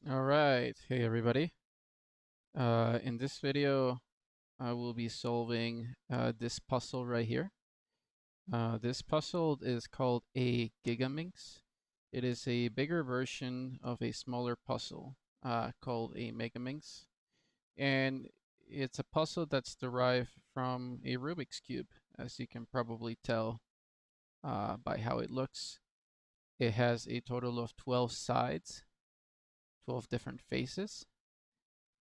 All right. Hey, everybody. In this video, I will be solving this puzzle right here. This puzzle is called a Gigaminx. It is a bigger version of a smaller puzzle called a Megaminx. And it's a puzzle that's derived from a Rubik's Cube, as you can probably tell by how it looks. It has a total of 12 sides, 12 different faces,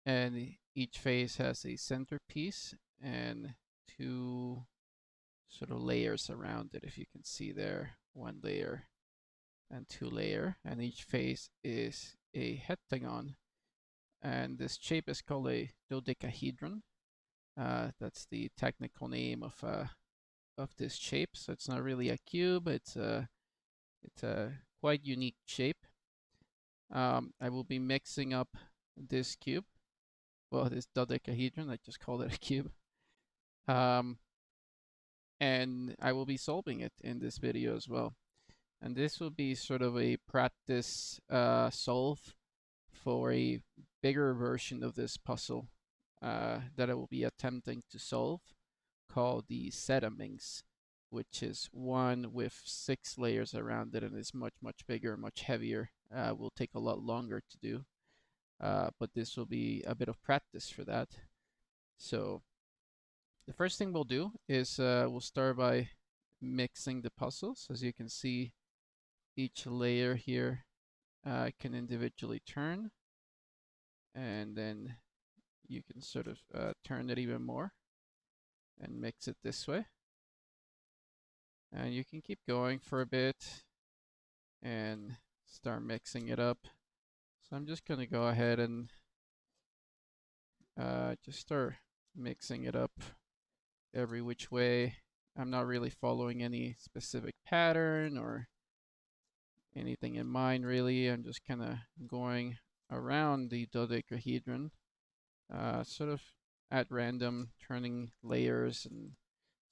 and each face has a centerpiece and two sort of layers around it. If you can see there, one layer and two layer, and each face is a heptagon, and this shape is called a dodecahedron. That's the technical name of this shape. So it's not really a cube. It's a quite unique shape. I will be mixing up this cube, well, this dodecahedron. I just called it a cube. Um, and I will be solving it in this video as well. And this will be sort of a practice solve for a bigger version of this puzzle that I will be attempting to solve, called the Zettaminx, which is one with 6 layers around it and is much, much bigger, much heavier. Will take a lot longer to do, but this will be a bit of practice for that. So the first thing we'll do is we'll start by mixing the puzzles. As you can see, each layer here can individually turn, and then you can sort of turn it even more and mix it this way. And you can keep going for a bit and start mixing it up. So I'm just going to go ahead and just start mixing it up every which way. I'm not really following any specific pattern or anything in mind, really. I'm just kind of going around the dodecahedron, sort of at random, turning layers, and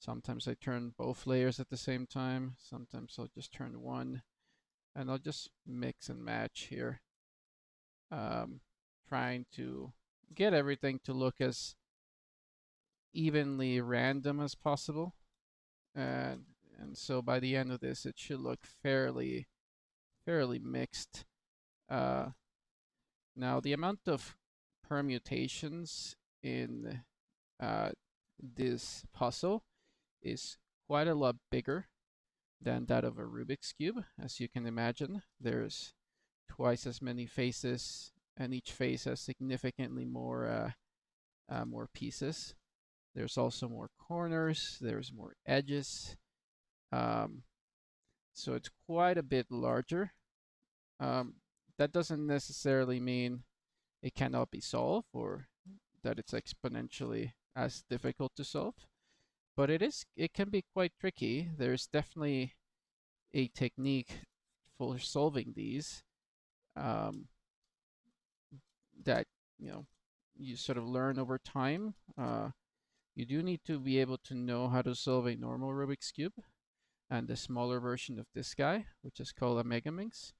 sometimes I turn both layers at the same time. Sometimes I'll just turn one, and I'll just mix and match here, trying to get everything to look as evenly random as possible. And so by the end of this, it should look fairly mixed. Uh, Now, the amount of permutations in this puzzle is quite a lot bigger than that of a Rubik's Cube. As you can imagine, there's twice as many faces, and each face has significantly more pieces. There's also more corners, there's more edges. Um, so it's quite a bit larger. Um, that doesn't necessarily mean it cannot be solved or that it's exponentially as difficult to solve, but it can be quite tricky. There's definitely a technique for solving these um, that you sort of learn over time. You do need to be able to know how to solve a normal Rubik's Cube and the smaller version of this guy, which is called a Megaminx,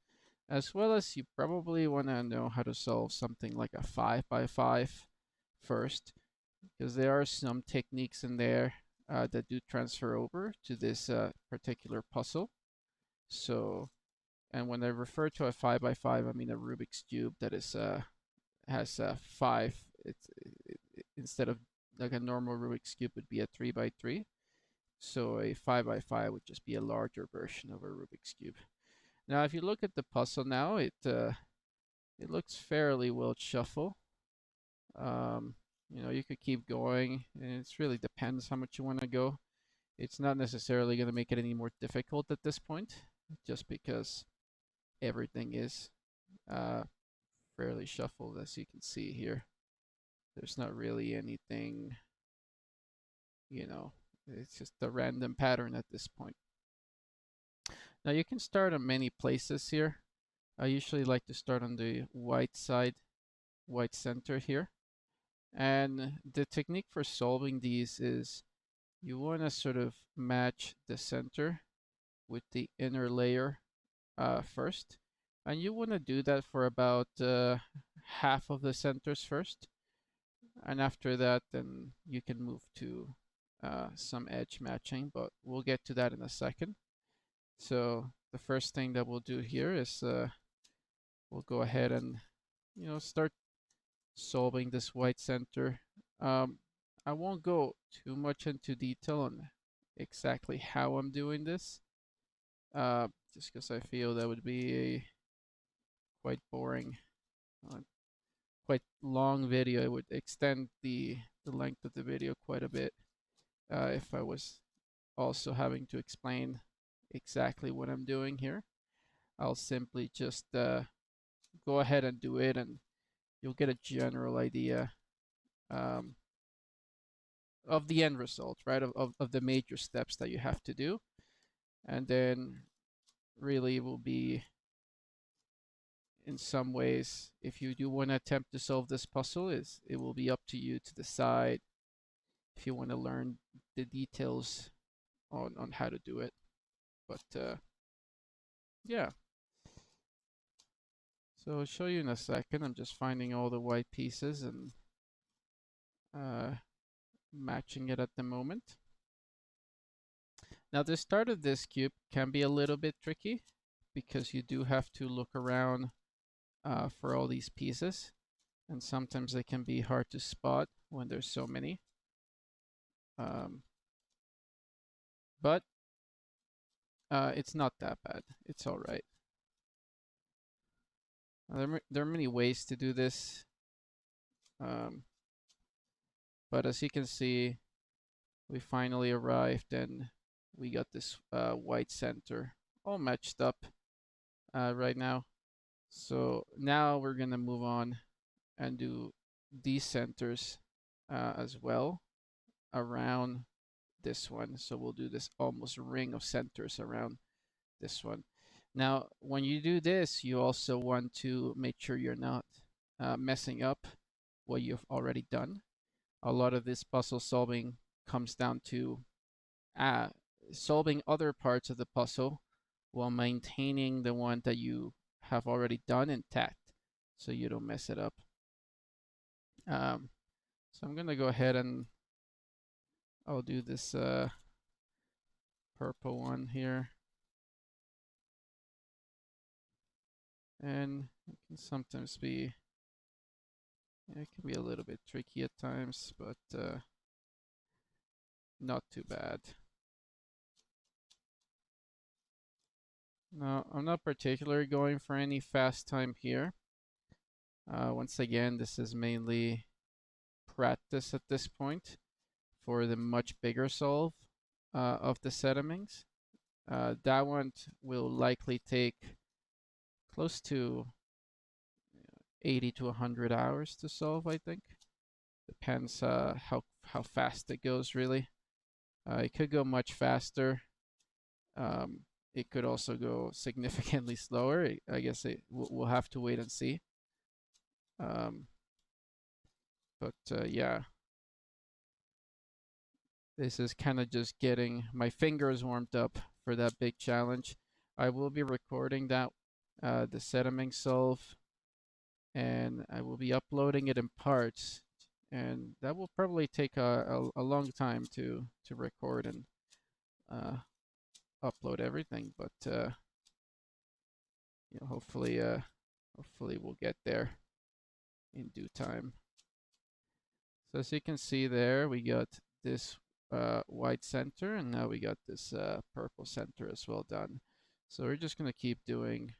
as well as you probably want to know how to solve something like a 5x5 first, because there are some techniques in there that do transfer over to this particular puzzle. So, and when I refer to a 5x5, I mean a Rubik's Cube that is has 5. Instead of like a normal Rubik's Cube would be a 3x3. So a 5x5 would just be a larger version of a Rubik's Cube. Now, if you look at the puzzle now, it looks fairly well shuffled. You could keep going, and it really depends how much you want to go. It's not necessarily going to make it any more difficult at this point, just because everything is fairly shuffled, as you can see here. There's not really anything, it's just a random pattern at this point. Now you can start on many places here. I usually like to start on the white side, white center here. And the technique for solving these is you want to sort of match the center with the inner layer first. And you want to do that for about half of the centers first. And after that, then you can move to some edge matching, but we'll get to that in a second. So the first thing that we'll do here is we'll go ahead and start solving this white center. I won't go too much into detail on exactly how I'm doing this, just because I feel that would be a quite boring, quite long video. It would extend the length of the video quite a bit if I was also having to explain exactly what I'm doing here. I'll simply just go ahead and do it, and you'll get a general idea of the end result, right? Of the major steps that you have to do. And then really it will be, in some ways, if you do want to attempt to solve this puzzle, it will be up to you to decide if you want to learn the details on how to do it. But yeah. So I'll show you in a second. I'm just finding all the white pieces and matching it at the moment. Now the start of this cube can be a little bit tricky because you do have to look around for all these pieces, and sometimes they can be hard to spot when there's so many. But it's not that bad. It's all right. There are many ways to do this, but as you can see, we finally arrived and we got this white center all matched up right now. So now we're gonna move on and do these centers as well around this one. So we'll do this almost ring of centers around this one. Now, when you do this, you also want to make sure you're not messing up what you've already done. A lot of this puzzle solving comes down to solving other parts of the puzzle while maintaining the one that you have already done intact, so you don't mess it up. So I'm gonna go ahead and I'll do this purple one here. And it can sometimes be, it can be a little bit tricky at times, but not too bad. Now, I'm not particularly going for any fast time here. Once again, this is mainly practice at this point for the much bigger solve of the Zettaminx. That one will likely take close to 80 to 100 hours to solve, I think. Depends how fast it goes, really. It could go much faster. It could also go significantly slower. I guess we'll have to wait and see. But yeah, this is kind of just getting my fingers warmed up for that big challenge. I will be recording that the Zettaminx solve, and I will be uploading it in parts, and that will probably take a long time to record and upload everything, but you know, hopefully we'll get there in due time. So as you can see there, we got this white center, and now we got this purple center as well done. So we're just gonna keep doing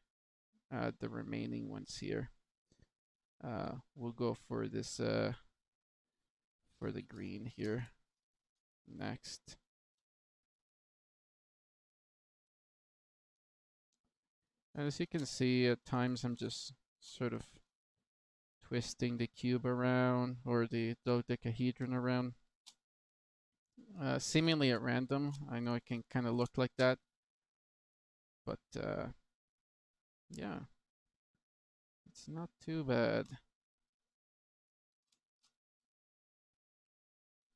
the remaining ones here. We'll go for this for the green here next. And as you can see, at times I'm just sort of twisting the cube around, or the dodecahedron around, seemingly at random. I know it can kind of look like that, but yeah, it's not too bad.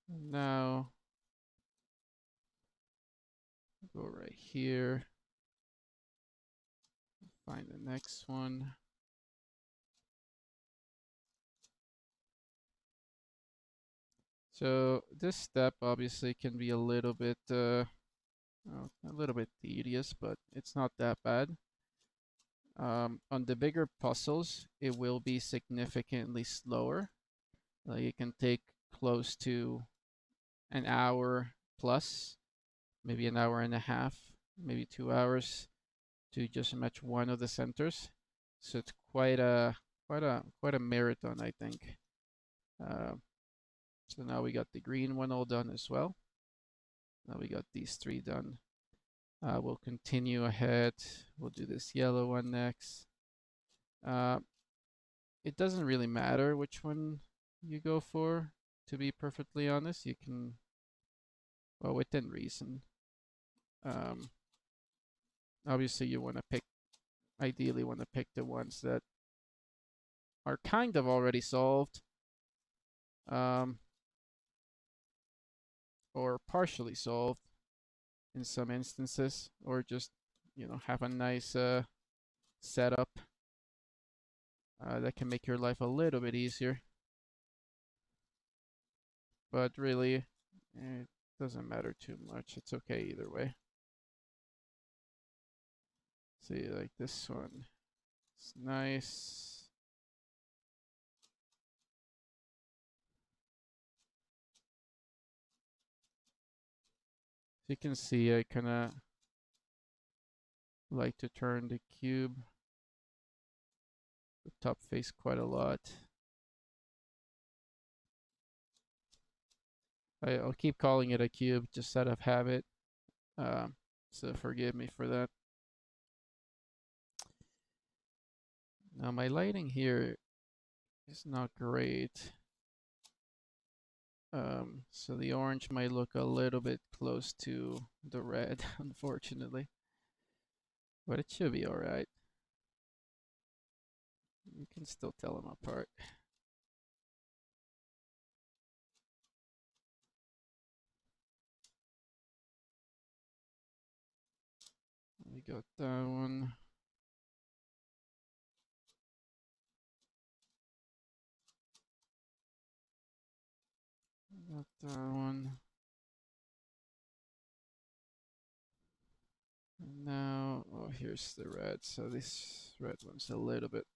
Now, go right here. find the next one. So this step obviously can be a little bit tedious, but it's not that bad. On the bigger puzzles, it will be significantly slower. It can take close to an hour plus, maybe an hour and a half, maybe 2 hours to just match one of the centers. So it's quite a marathon, I think. So now we got the green one all done as well. Now we got these three done. We'll continue ahead. We'll do this yellow one next. It doesn't really matter which one you go for, to be perfectly honest. You can, well, within reason. Obviously you want to pick, ideally want to pick the ones that are kind of already solved. Or partially solved in some instances, or just, you know, have a nice setup that can make your life a little bit easier. But really, it doesn't matter too much. It's okay either way. See, like this one, it's nice. So you can see I kind of like to turn the cube, the top face, quite a lot. I'll keep calling it a cube just out of habit, so forgive me for that. Now my lighting here is not great. So the orange might look a little bit close to the red, unfortunately. But it should be alright. You can still tell them apart. We got that one. Got that one. And now, oh, here's the red. So this red one's a little bit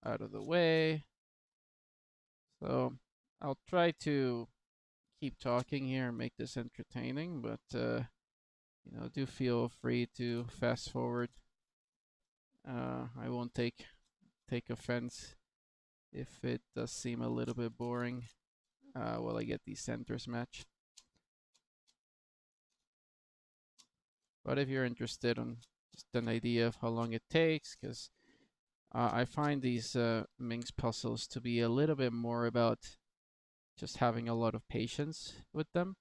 out of the way. So I'll try to keep talking here and make this entertaining, but you know, do feel free to fast forward. I won't take offense if it does seem a little bit boring while I get these centers matched. But if you're interested in just an idea of how long it takes, because I find these Minx puzzles to be a little bit more about just having a lot of patience with them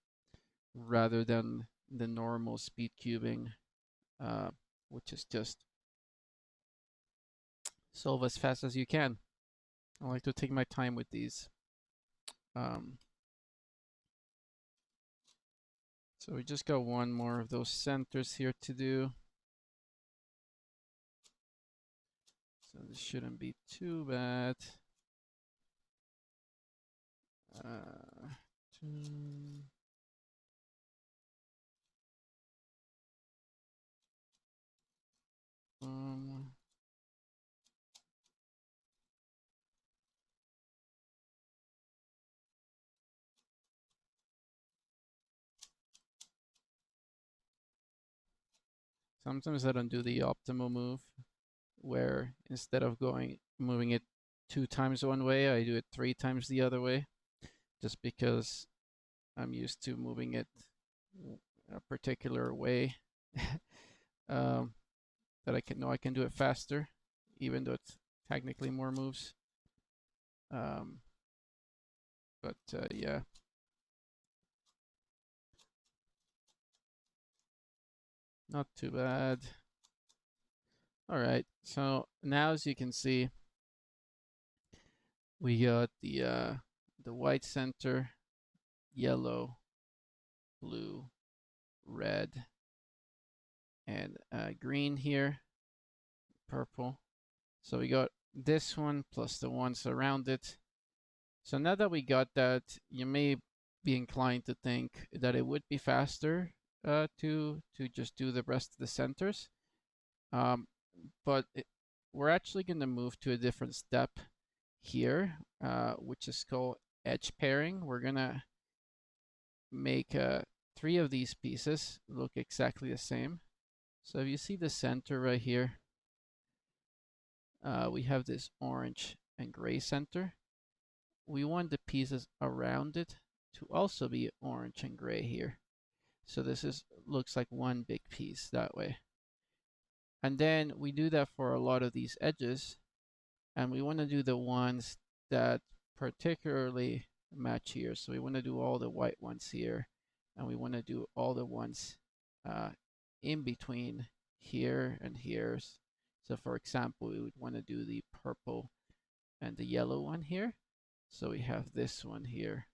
rather than the normal speed cubing, which is just solve as fast as you can. I like to take my time with these. So we just got one more of those centers here to do. So this shouldn't be too bad. Sometimes I don't do the optimal move, where instead of moving it 2 times one way, I do it 3 times the other way, just because I'm used to moving it a particular way. That I can do it faster, even though it's technically more moves. But yeah. Not too bad. All right, so now as you can see, we got the white center, yellow, blue, red, and green here. purple. So we got this one plus the ones around it. So now that we got that, you may be inclined to think that it would be faster to just do the rest of the centers. But we're actually going to move to a different step here, which is called edge pairing. We're going to make 3 of these pieces look exactly the same. So if you see the center right here, we have this orange and gray center. We want the pieces around it to also be orange and gray here. So this looks like one big piece that way. And then we do that for a lot of these edges, and we want to do the ones that particularly match here. So we want to do all the white ones here, and we want to do all the ones in between here and here. So for example, we would want to do the purple and the yellow one here. So we have this one here.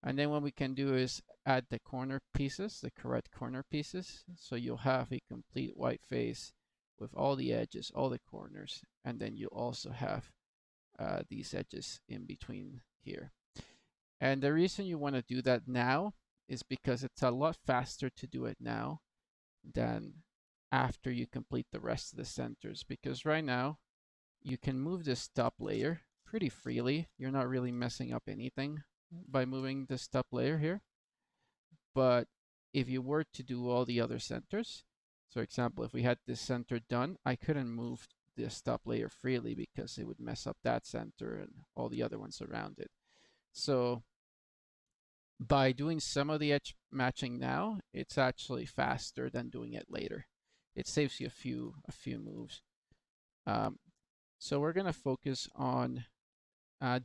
And then what we can do is add the corner pieces, the correct corner pieces. So you'll have a complete white face with all the edges, all the corners, and then you also have these edges in between here. And the reason you want to do that now is because it's a lot faster to do it now than after you complete the rest of the centers. Because right now, you can move this top layer pretty freely. You're not really messing up anything by moving this top layer here. But if you were to do all the other centers, so for example, if we had this center done, I couldn't move this top layer freely because it would mess up that center and all the other ones around it. So by doing some of the edge matching now, it's actually faster than doing it later. It saves you a few moves. So we're gonna focus on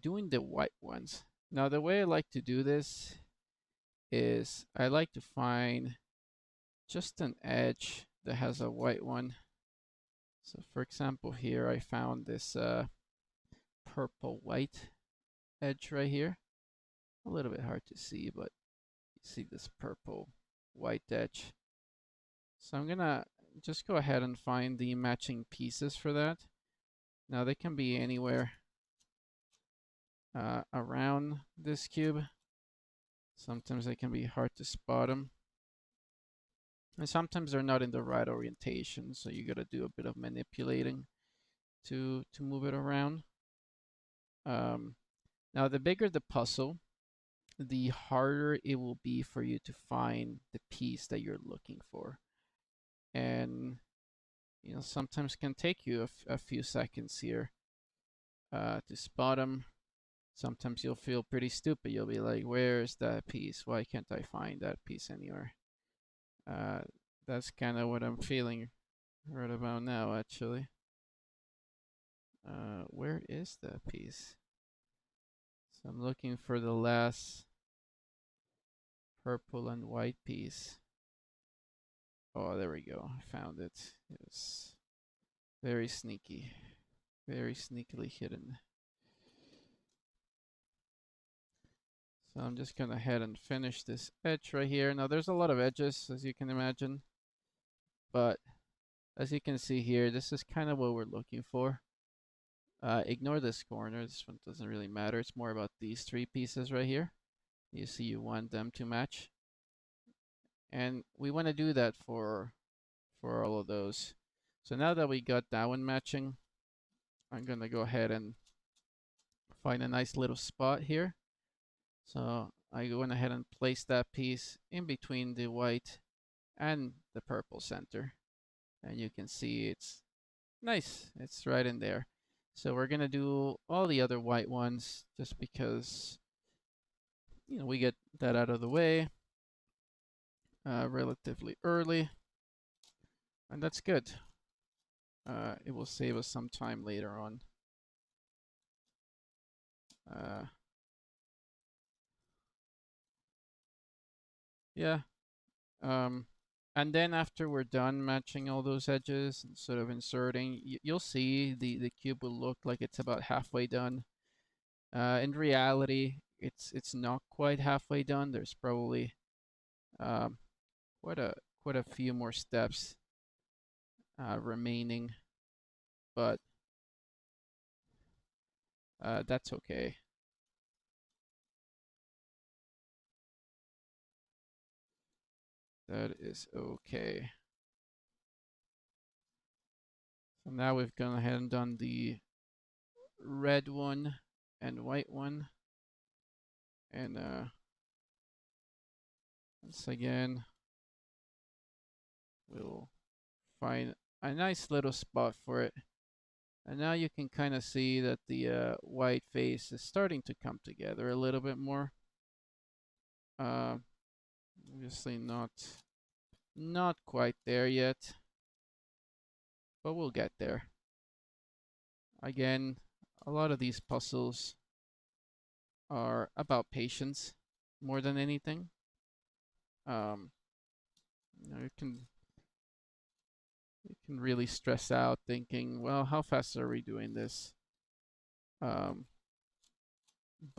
doing the white ones. Now the way I like to do this is I like to find just an edge that has a white one. So for example here I found this purple white edge right here. A little bit hard to see, but you see this purple white edge. So I'm gonna just go ahead and find the matching pieces for that. Now they can be anywhere around this cube. Sometimes they can be hard to spot them. And sometimes they're not in the right orientation, so you gotta do a bit of manipulating to move it around. Now the bigger the puzzle, the harder it will be for you to find the piece that you're looking for. And you know, sometimes can take you a few seconds here to spot them. Sometimes you'll feel pretty stupid. You'll be like, where's that piece? Why can't I find that piece anywhere? That's kind of what I'm feeling right about now, actually. Where is that piece? So I'm looking for the last purple and white piece. Oh, there we go. I found it. It's very sneaky. Very sneakily hidden. So I'm just gonna head and finish this edge right here. Now there's a lot of edges, as you can imagine. But as you can see here, this is kind of what we're looking for. Ignore this corner. This one doesn't really matter. It's more about these 3 pieces right here. You see you want them to match. And we want to do that for all of those. So now that we got that one matching, I'm going to go ahead and find a nice little spot here. So I went ahead and placed that piece in between the white and the purple center. And you can see it's nice. It's right in there. So we're going to do all the other white ones just because, you know, we get that out of the way relatively early. And that's good. It will save us some time later on. Yeah. And then after we're done matching all those edges and sort of inserting, you'll see the cube will look like it's about halfway done. In reality, it's not quite halfway done. There's probably quite a few more steps remaining. but that's okay. That is okay. So now we've gone ahead and done the red one and white one. And once again, we'll find a nice little spot for it. And now you can kind of see that the white face is starting to come together a little bit more. Obviously not quite there yet, but we'll get there. Again, a lot of these puzzles are about patience more than anything. You can really stress out thinking, well, how fast are we doing this? But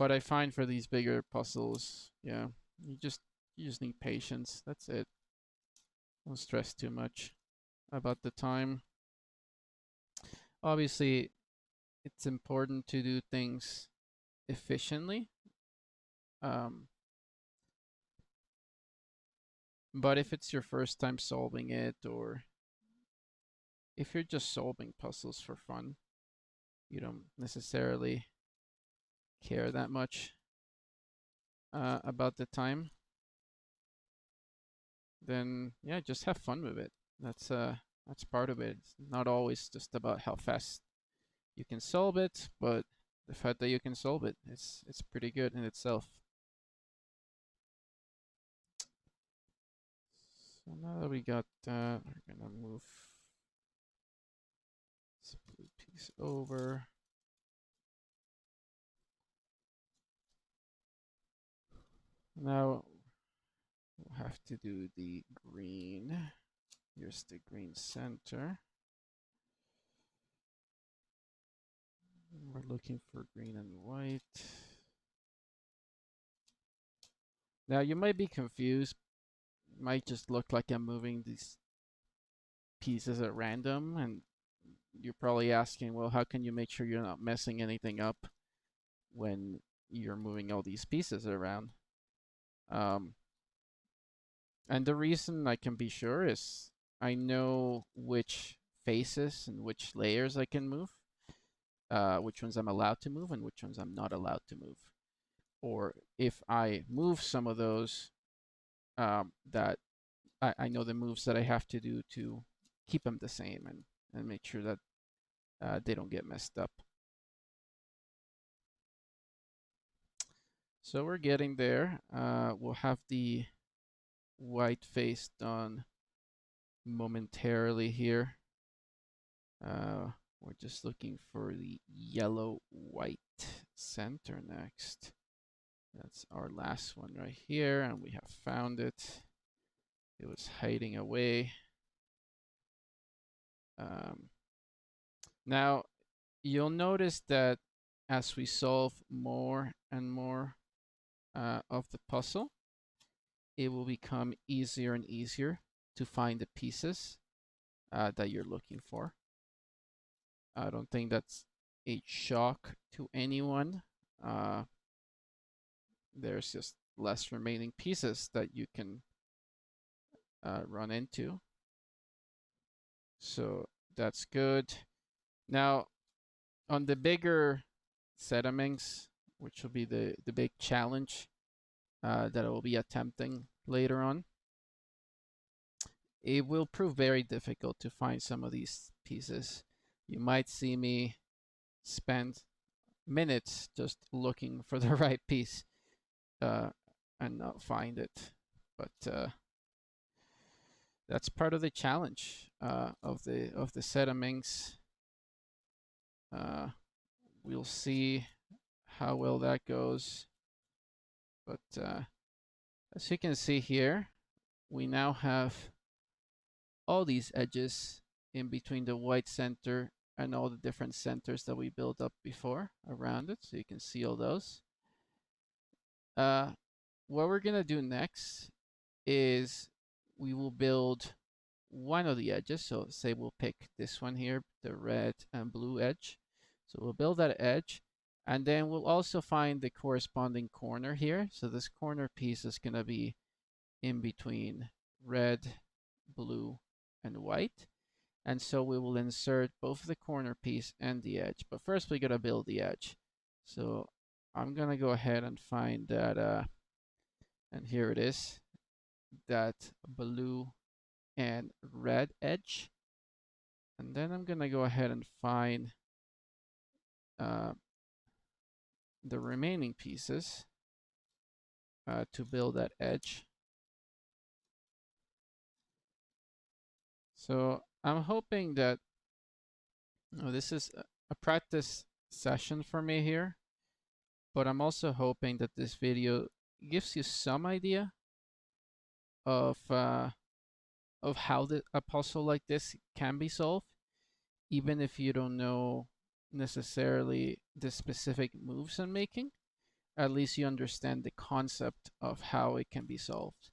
I find for these bigger puzzles, yeah, you just need patience. That's it. Don't stress too much about the time. Obviously, it's important to do things efficiently. But if it's your first time solving it, or if you're just solving puzzles for fun, you don't necessarily care that much about the time, then yeah, just have fun with it. That's part of it. It's not always just about how fast you can solve it, but the fact that you can solve it, it's pretty good in itself. So now that we got that, we're gonna move this blue piece over. Now we'll have to do the green. Here's the green center. We're looking for green and white. Now you might be confused. It might just look like I'm moving these pieces at random, and you're probably asking, well, how can you make sure you're not messing anything up when you're moving all these pieces around? And the reason I can be sure is I know which faces and which layers I can move, which ones I'm allowed to move and which ones I'm not allowed to move. Or if I move some of those, that I know the moves that I have to do to keep them the same and make sure that they don't get messed up. So we're getting there. We'll have the white face done momentarily here. We're just looking for the yellow-white center next. That's our last one right here, and we have found it. It was hiding away. Now, you'll notice that as we solve more and more of the puzzle, it will become easier and easier to find the pieces that you're looking for. I don't think that's a shock to anyone. There's just less remaining pieces that you can run into. So that's good. Now, on the bigger Zettaminx, which will be the big challenge that I will be attempting later on, it will prove very difficult to find some of these pieces. You might see me spend minutes just looking for the right piece and not find it. But that's part of the challenge of the Zettaminx. We'll see how well that goes. But as you can see here, we now have all these edges in between the white center and all the different centers that we built up before around it. So you can see all those. What we're gonna do next is we will build one of the edges. So say we'll pick this one here, the red and blue edge. So we'll build that edge, and then we'll also find the corresponding corner here. So this corner piece is going to be in between red, blue, and white. And so we will insert both the corner piece and the edge. But first we got to build the edge. So I'm going to go ahead and find that, and here it is, that blue and red edge. And then I'm going to go ahead and find the remaining pieces to build that edge. So I'm hoping that this is a practice session for me here, but I'm also hoping that this video gives you some idea of how a puzzle like this can be solved, even if you don't know necessarily the specific moves I'm making. At least you understand the concept of how it can be solved.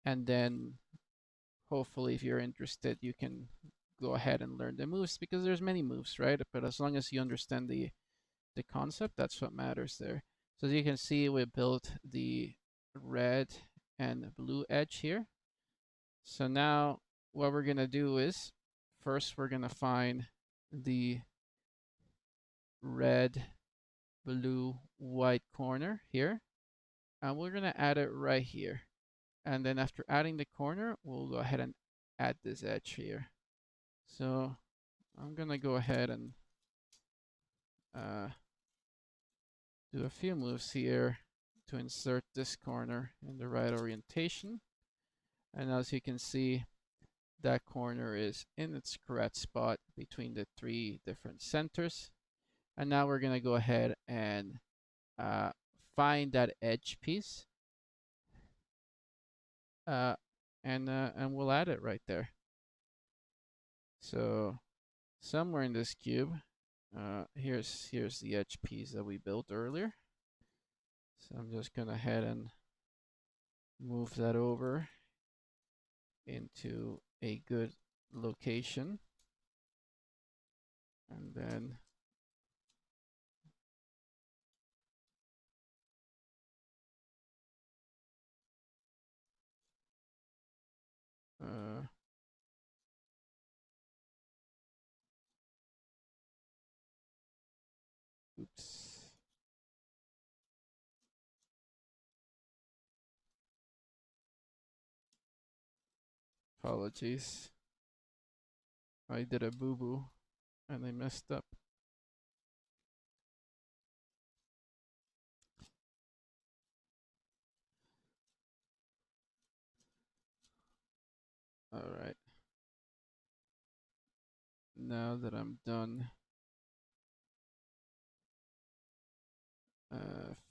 And then hopefully if you're interested, you can go ahead and learn the moves, because there's many moves, right? But as long as you understand the concept, that's what matters there. So as you can see, we built the red and blue edge here. So now what we're gonna do is, first we're gonna find the red, blue, white corner here, and we're gonna add it right here. And then after adding the corner, we'll go ahead and add this edge here. So I'm gonna go ahead and do a few moves here to insert this corner in the right orientation. And as you can see, that corner is in its correct spot between the three different centers. And now we're gonna go ahead and find that edge piece, and we'll add it right there. So somewhere in this cube, here's the edge piece that we built earlier. So I'm just gonna head and move that over into a good location, and then oops. Apologies. I did a boo-boo and I messed up. All right. Now that I'm done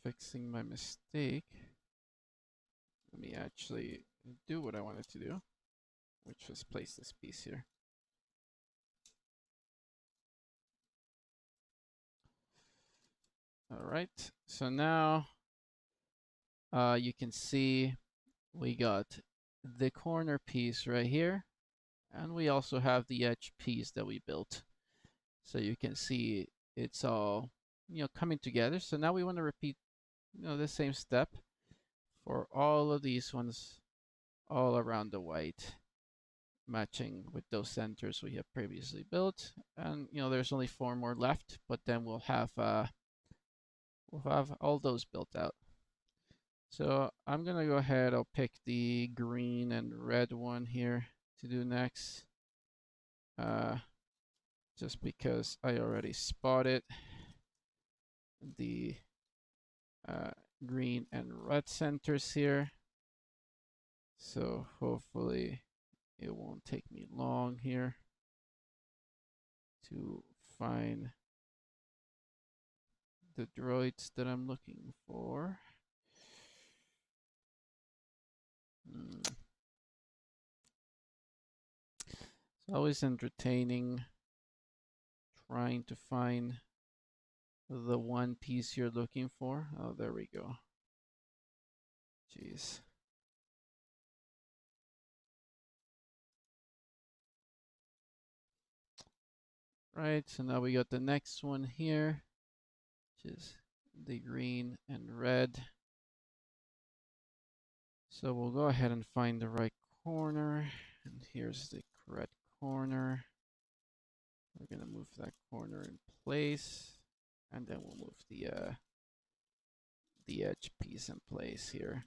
fixing my mistake, let me actually do what I wanted to do, which was place this piece here. All right, so now you can see we got the corner piece right here, and we also have the edge piece that we built. So you can see it's all, coming together. So now we want to repeat, the same step for all of these ones all around the white, matching with those centers we have previously built. And there's only 4 more left, but then we'll have all those built out. So I'm gonna go ahead, I'll pick the green and red one here to do next, just because I already spotted the green and red centers here. So hopefully it won't take me long here to find the droids that I'm looking for. It's always entertaining trying to find the one piece you're looking for. Oh, there we go. Jeez. Right, so now we got the next one here, which is the green and red. So we'll go ahead and find the right corner, and here's the correct corner. We're gonna move that corner in place, and then we'll move the edge piece in place here.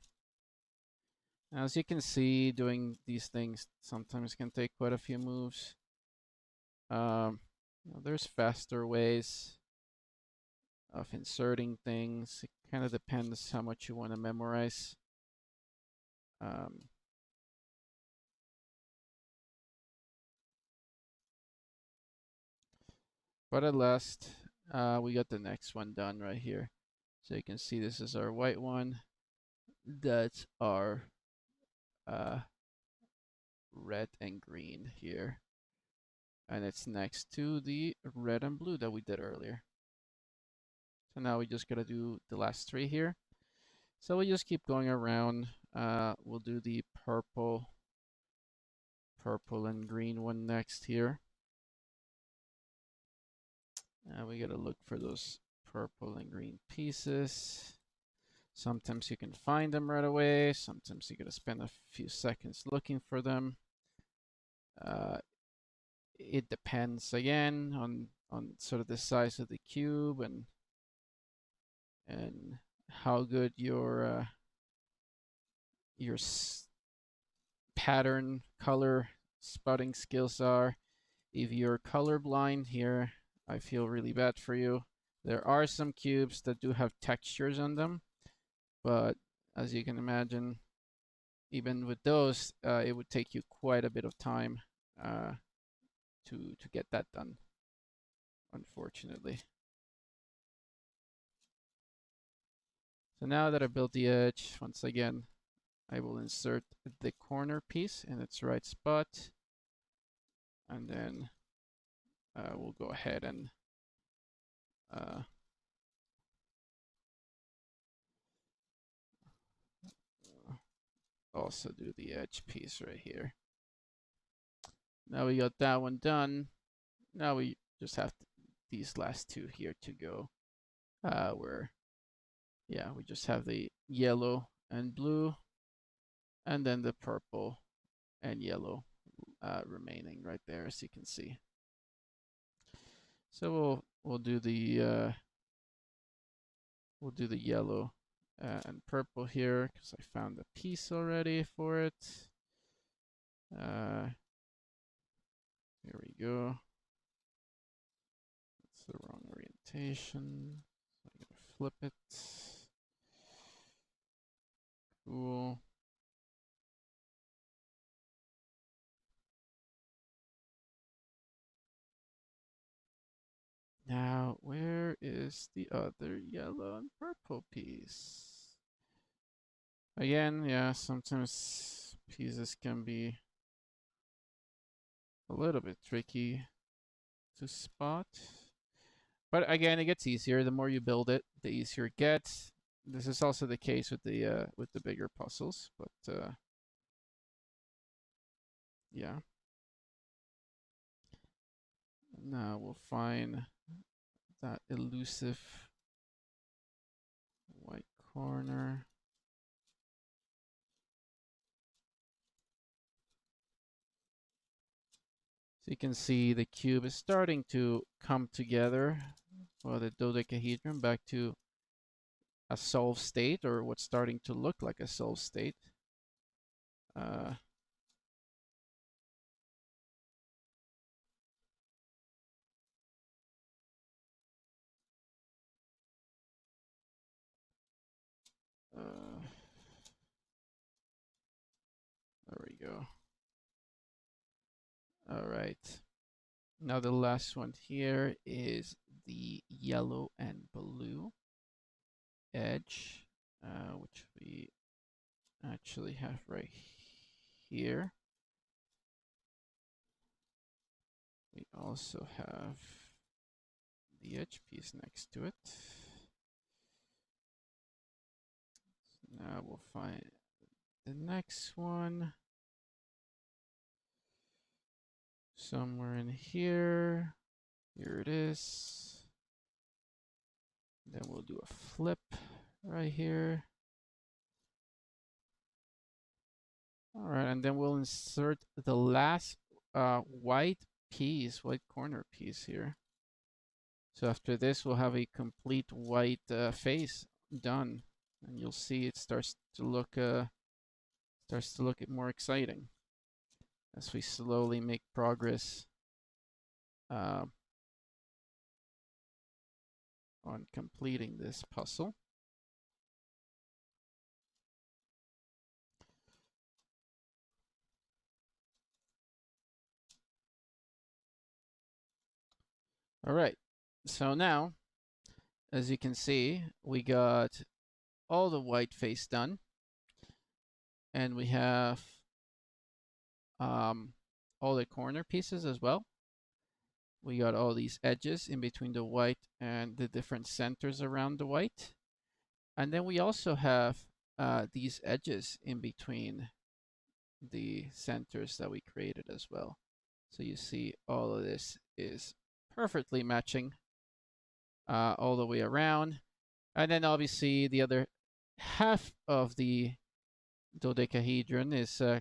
Now, as you can see, doing these things sometimes can take quite a few moves. There's faster ways of inserting things. It kind of depends how much you want to memorize. But at last, we got the next one done right here. So you can see this is our white one. That's our red and green here. And it's next to the red and blue that we did earlier. So now we just gotta do the last three here. So we just keep going around. We'll do the purple and green one next here. We gotta look for those purple and green pieces. Sometimes you can find them right away. Sometimes you gotta spend a few seconds looking for them. It depends again on sort of the size of the cube and how good your pattern color spotting skills are. If you're colorblind here, I feel really bad for you. There are some cubes that do have textures on them, but as you can imagine, even with those, it would take you quite a bit of time to get that done, unfortunately. So now that I built the edge, once again, I will insert the corner piece in its right spot, and then we'll go ahead and also do the edge piece right here. Now we got that one done. Now we just have these last two here to go. We just have the yellow and blue, and then the purple and yellow remaining right there, as you can see. So we'll do the yellow and purple here because I found the piece already for it. Here we go. That's the wrong orientation. So I'm gonna flip it. Cool. Now, where is the other yellow and purple piece? Again, yeah, sometimes pieces can be a little bit tricky to spot. But again, it gets easier. The more you build it, the easier it gets. This is also the case with the bigger puzzles, but yeah. Now we'll find that elusive white corner. So you can see the cube is starting to come together, or the dodecahedron back to a solved state, or what's starting to look like a solved state. There we go. All right. Now the last one here is the yellow and blue edge, which we actually have right here. We also have the edge piece next to it. So now we'll find the next one somewhere in here. Here it is. Then we'll do a flip right here. All right, and then we'll insert the last white corner piece here. So after this, we'll have a complete white face done, and you'll see it starts to look more exciting as we slowly make progress on completing this puzzle. All right, so now, as you can see, we got all the white face done, and we have all the corner pieces as well. We got all these edges in between the white and the different centers around the white. And then we also have these edges in between the centers that we created as well. So you see all of this is perfectly matching all the way around. And then obviously the other half of the dodecahedron is it's a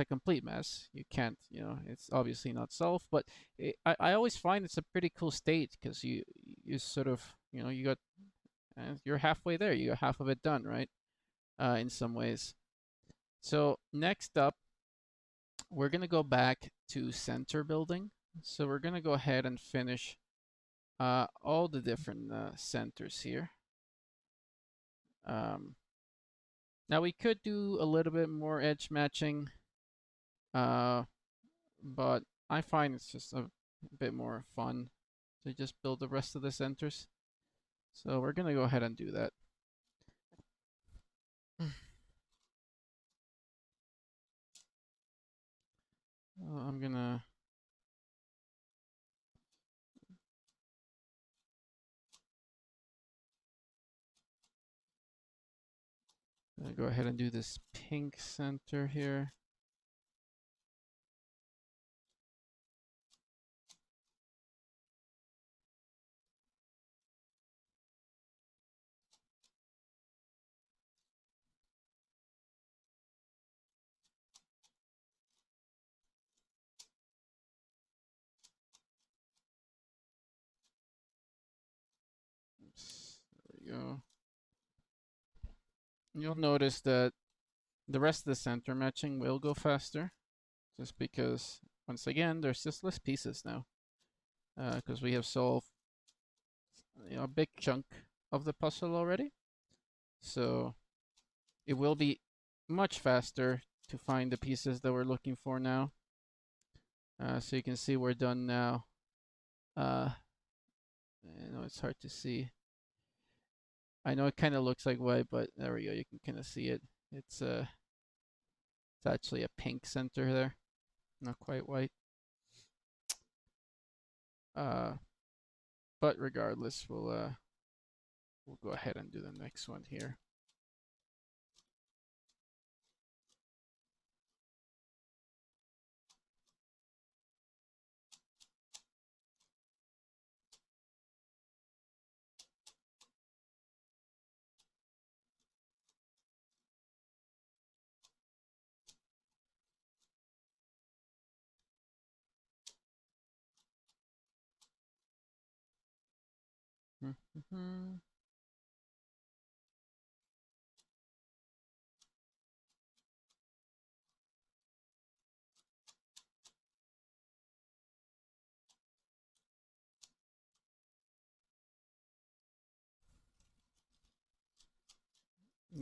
complete mess. You can't, it's obviously not solved, but I always find it's a pretty cool state because you sort of, you got, you're halfway there. You got half of it done, right? In some ways. So next up, we're going to go back to center building. So we're going to go ahead and finish all the different centers here. Now we could do a little bit more edge matching, but I find it's just a bit more fun to just build the rest of the centers. So we're going to go ahead and do that. I'm gonna go ahead and do this pink center here. Oops, there we go. You'll notice that the rest of the center matching will go faster, just because, once again, there's just less pieces now, because we have solved a big chunk of the puzzle already. So it will be much faster to find the pieces that we're looking for now. So you can see we're done now. I know it's hard to see. I know it kind of looks like white, but there we go. You can kind of see it. It's actually a pink center there, not quite white. But regardless, we'll go ahead and do the next one here.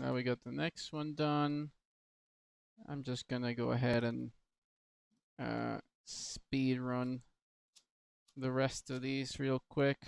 Now we got the next one done. I'm just gonna go ahead and speed run the rest of these real quick.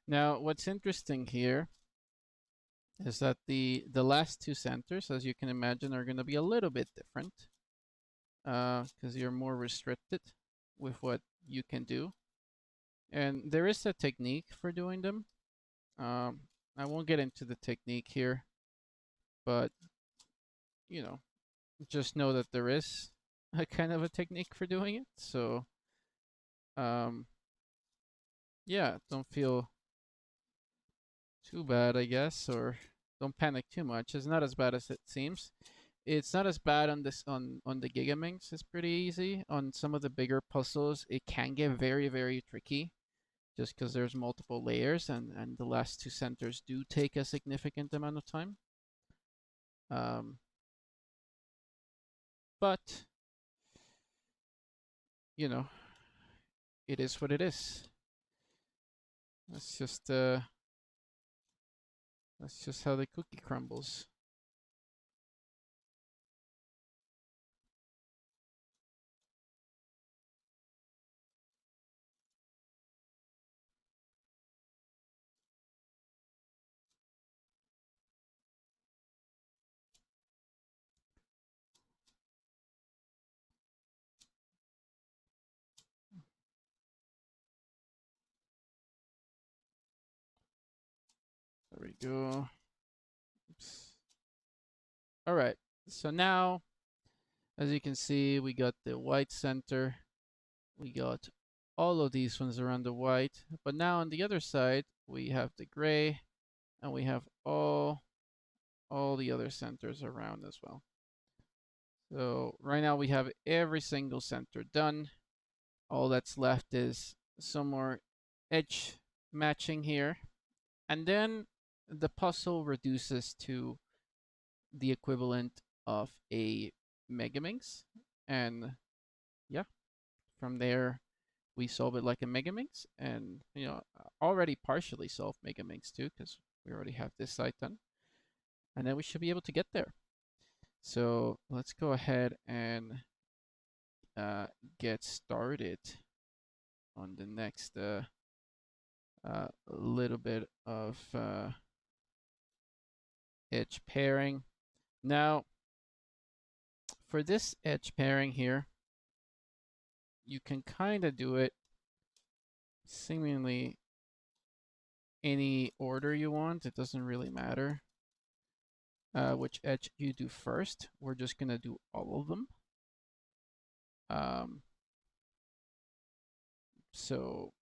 Now, what's interesting here is that the last two centers, as you can imagine, are going to be a little bit different because you're more restricted with what you can do. And there is a technique for doing them. I won't get into the technique here, but you know, just know that there is a kind of a technique for doing it. So, yeah, don't feel too bad, I guess, or don't panic too much. It's not as bad as it seems. It's not as bad on this on the Gigaminx. It's pretty easy. On some of the bigger puzzles, it can get very tricky, just because there's multiple layers and the last two centers do take a significant amount of time. But you know, it is what it is. That's just how the cookie crumbles. There we go. Oops. All right. So now, as you can see, we got the white center. We got all of these ones around the white. But now on the other side, we have the gray, and we have all the other centers around as well. So right now we have every single center done. All that's left is some more edge matching here. And then the puzzle reduces to the equivalent of a Megaminx. And yeah, from there we solve it like a Megaminx, and already partially solved Megaminx too, because we already have this side done. And then we should be able to get there. So let's go ahead and get started on the next little bit of edge pairing. Now, for this edge pairing here, you can kind of do it seemingly any order you want. It doesn't really matter which edge you do first. We're just going to do all of them. So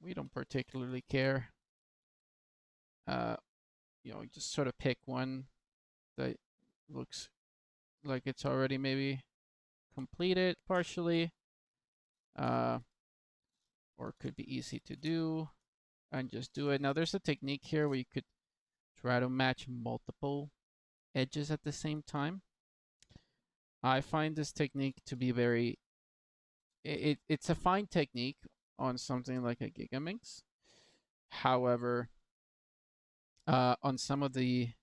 we don't particularly care. Just sort of pick one that looks like it's already maybe completed partially, or could be easy to do, and just do it. Now there's a technique here where you could try to match multiple edges at the same time. I find this technique to be it's a fine technique on something like a Gigaminx. However, on some of the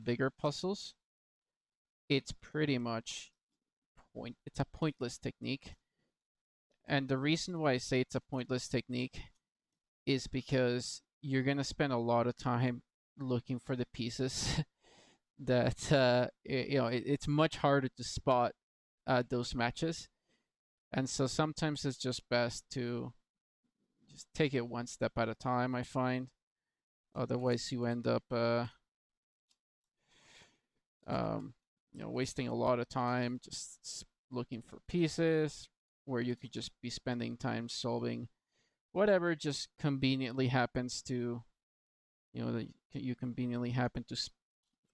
bigger puzzles, it's pretty much it's a pointless technique. And the reason why I say it's a pointless technique is because you're gonna spend a lot of time looking for the pieces that it's much harder to spot those matches. And so sometimes it's just best to just take it one step at a time, I find. Otherwise you end up wasting a lot of time just looking for pieces where you could just be spending time solving whatever just conveniently happens to that you conveniently happen to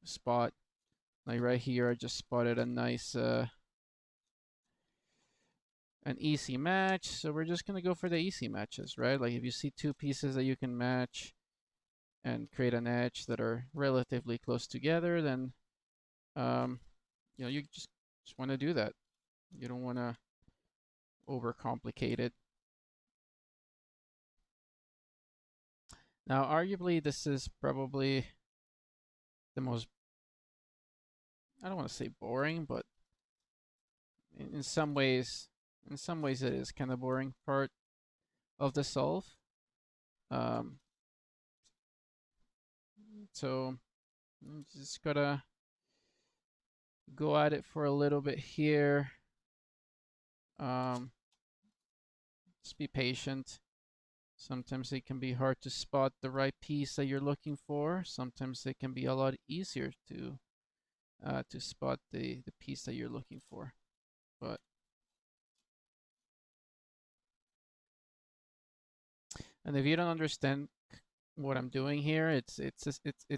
spot. Like right here, I just spotted a nice an easy match, so we're just gonna go for the easy matches, right? Like if you see two pieces that you can match and create an edge that are relatively close together, then you just want to do that. You don't want to overcomplicate it. Now, arguably, this is probably the most, I don't want to say boring, but in some ways it is kind of boring part of the solve. Um, so I'm just gotta go at it for a little bit here. Just be patient. Sometimes it can be hard to spot the right piece that you're looking for. Sometimes it can be a lot easier to spot the piece that you're looking for. But and if you don't understand what I'm doing here, it's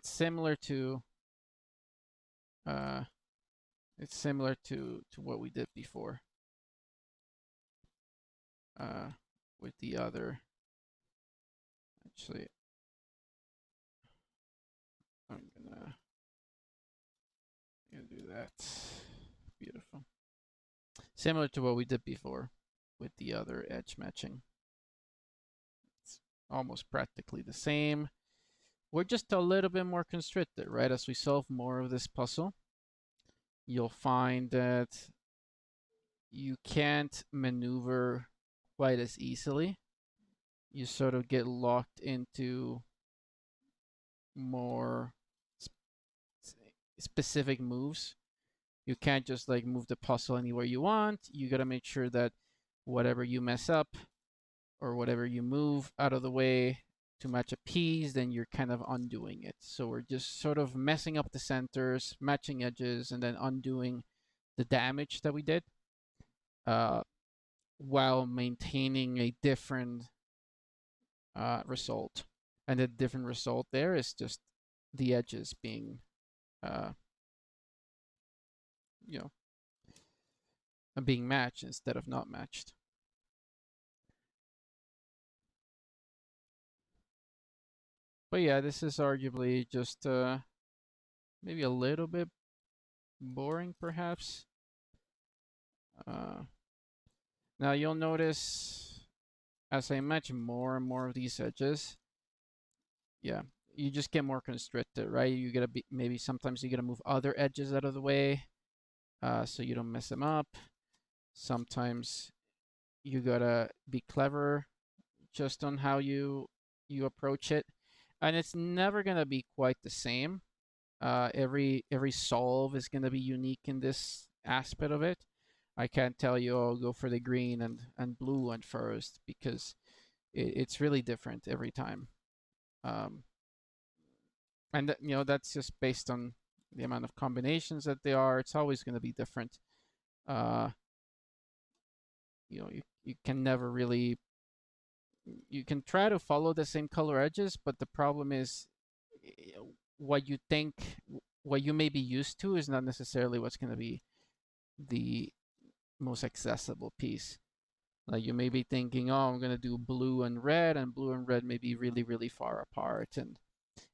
similar to uh, what we did before with the other. Actually, I'm gonna do that. Beautiful. Similar to what we did before with the other edge matching. It's almost practically the same. We're just a little bit more constricted, right? As we solve more of this puzzle, you'll find that you can't maneuver quite as easily. You sort of get locked into more specific moves. You can't just like move the puzzle anywhere you want. You got to make sure that whatever you mess up or whatever you move out of the way to match a piece, then you're kind of undoing it. So we're just sort of messing up the centers, matching edges, and then undoing the damage that we did while maintaining a different result. And the different result there is just the edges being, you know, being matched instead of not matched. But yeah, this is arguably just maybe a little bit boring, perhaps. Now you'll notice as I match more and more of these edges, yeah, you just get more constricted, right? You gotta be maybe sometimes you gotta move other edges out of the way, so you don't mess them up. Sometimes you gotta be clever just on how you approach it, and it's never gonna be quite the same. Every solve is gonna be unique in this aspect of it. I can't tell you, oh, go for the green and blue one first, because it's really different every time. And that's just based on the amount of combinations that there are. It's always going to be different. Uh, you can never really, you can try to follow the same color edges, but the problem is what you think, what you may be used to is not necessarily what's going to be the most accessible piece. Like you may be thinking, oh, I'm going to do blue and red may be really, really far apart. And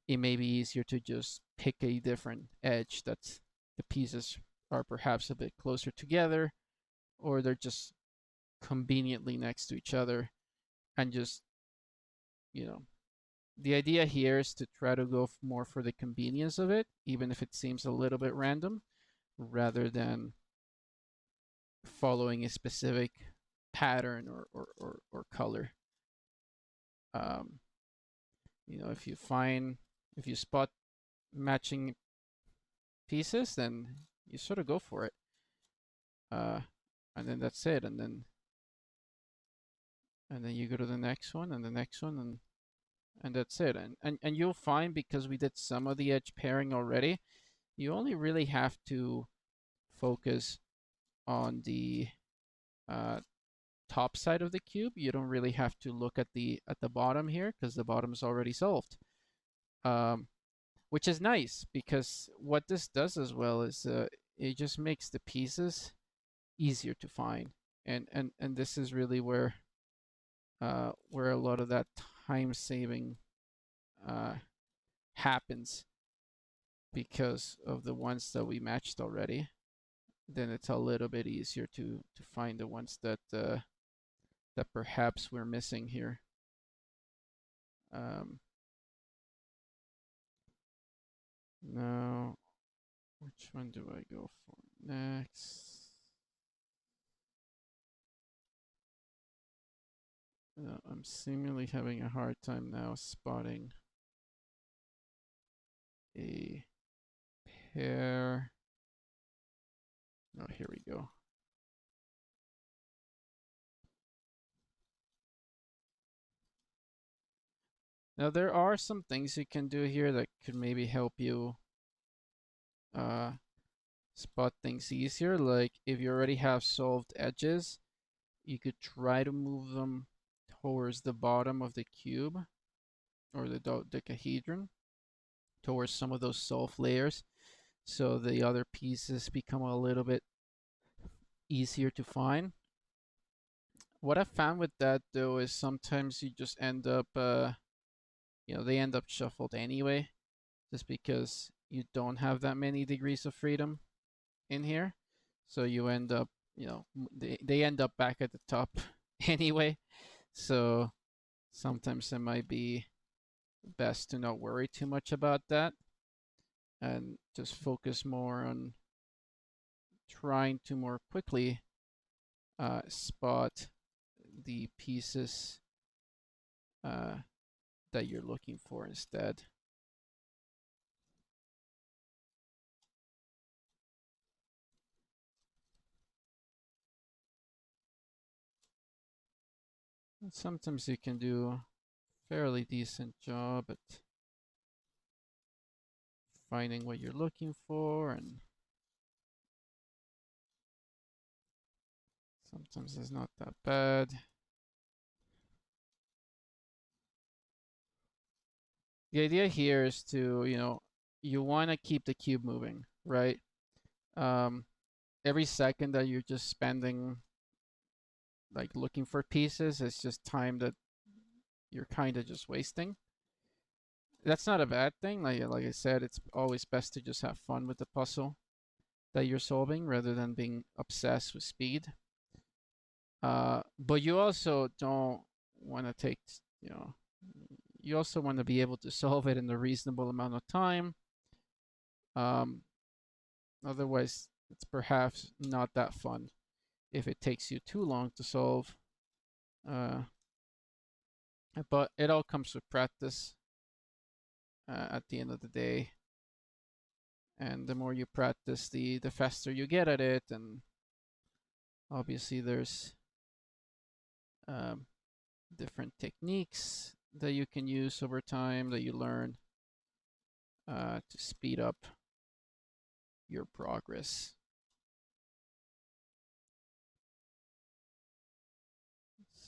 it may be easier to just pick a different edge that's the pieces are perhaps a bit closer together, or they're just conveniently next to each other. And just, the idea here is to try to go more for the convenience of it, even if it seems a little bit random, rather than following a specific pattern or color. If you spot matching pieces, then you sort of go for it. And then that's it. And then you go to the next one and the next one, and that's it. And you'll find, because we did some of the edge pairing already, you only really have to focus on the top side of the cube. You don't really have to look at the bottom here, because the bottom is already solved. Which is nice, because what this does as well is it just makes the pieces easier to find, and this is really where a lot of that time saving happens, because of the ones that we matched already. Then it's a little bit easier to find the ones that that perhaps we're missing here. Now, which one do I go for next? I'm seemingly having a hard time now spotting a pair. Oh, here we go. Now there are some things you can do here that could maybe help you spot things easier. Like if you already have solved edges, you could try to move them towards the bottom of the cube or the dodecahedron, towards some of those solved layers, so the other pieces become a little bit easier to find. What I've found with that though is sometimes you just end up, they end up shuffled anyway, just because you don't have that many degrees of freedom in here. So you end up, they end up back at the top anyway. So sometimes it might be best to not worry too much about that and just focus more on trying to more quickly spot the pieces that you're looking for instead. And sometimes you can do a fairly decent job at finding what you're looking for, and sometimes it's not that bad. The idea here is to, you want to keep the cube moving, right? Every second that you're just spending like looking for pieces is just time that you're kind of just wasting. That's not a bad thing. Like I said, it's always best to just have fun with the puzzle that you're solving rather than being obsessed with speed. But you also don't want to take, you also want to be able to solve it in a reasonable amount of time. Otherwise, it's perhaps not that fun if it takes you too long to solve. But it all comes with practice at the end of the day. And the more you practice, the faster you get at it. And obviously, there's different techniques that you can use over time that you learn to speed up your progress.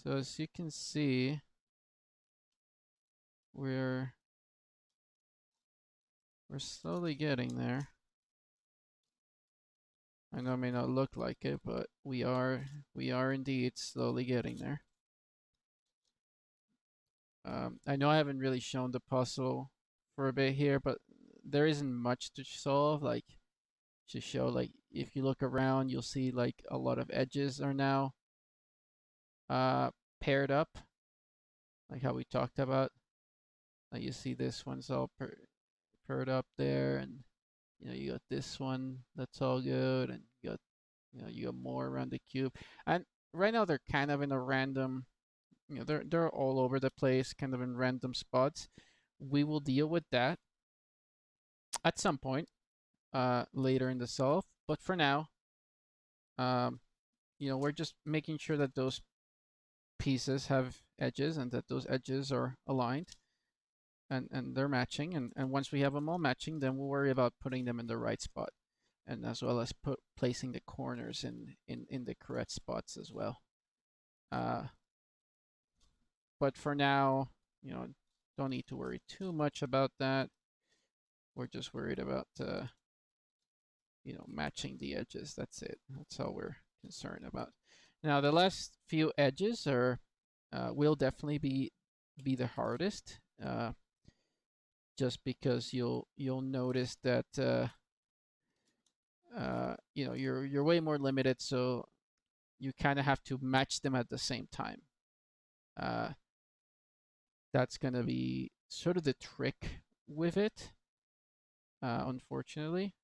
So as you can see, we're slowly getting there. I know it may not look like it, but we are indeed slowly getting there. I know I haven't really shown the puzzle for a bit here, but there isn't much to solve. Like to show, like if you look around, you'll see like a lot of edges are now paired up, like how we talked about. Like you see this one's all paired up there, and you got this one that's all good, and you got more around the cube. And right now they're kind of in a random, they're all over the place, kind of in random spots. We will deal with that at some point later in the solve, but for now, we're just making sure that those pieces have edges and that those edges are aligned and they're matching. And once we have them all matching, then we'll worry about putting them in the right spot, and as well as placing the corners in the correct spots as well. But for now, don't need to worry too much about that. We're just worried about matching the edges. That's it. That's all we're concerned about. Now the last few edges are will definitely be the hardest, just because you'll notice that you're way more limited, so you kind of have to match them at the same time. That's gonna be sort of the trick with it, unfortunately.